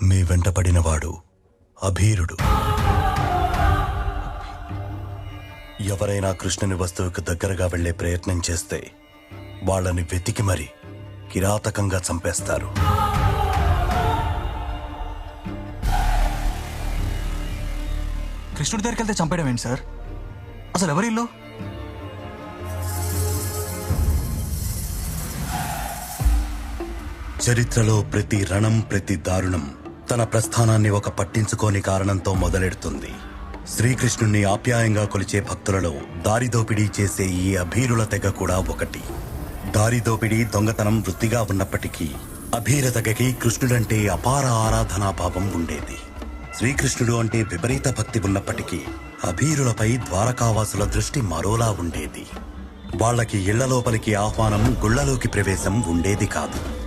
మీ వెంటపడినవాడు అభీరుడు. ఎవరైనా కృష్ణుని వస్తువుకు దగ్గరగా వెళ్లే ప్రయత్నం చేస్తే వాళ్ళని వెతికి మరీ కిరాతకంగా చంపేస్తారు. కృష్ణుడి దగ్గరికి వెళ్తే చంపేయడం ఏంటి సార్? అసలు ఎవరిల్లు? చరిత్రలో ప్రతి రణం, ప్రతి దారుణం తన ప్రస్థానాన్ని ఒక పట్టించుకోని కారణంతో మొదలెడుతుంది. శ్రీకృష్ణుణ్ణి ఆప్యాయంగా కొలిచే భక్తులలో దారిదోపిడీ చేసే ఈ అభీరుల తెగ కూడా ఒకటి. దారిదోపిడీ, దొంగతనం వృత్తిగా ఉన్నప్పటికీ అభీర తెగకి కృష్ణుడంటే అపార ఆరాధనాభావం ఉండేది. శ్రీకృష్ణుడు అంటే విపరీత భక్తి ఉన్నప్పటికీ అభీరులపై ద్వారకావాసుల దృష్టి మరోలా ఉండేది. వాళ్ళకి ఇళ్ల లోపలికి ఆహ్వానం, గుళ్లలోకి ప్రవేశం ఉండేది కాదు.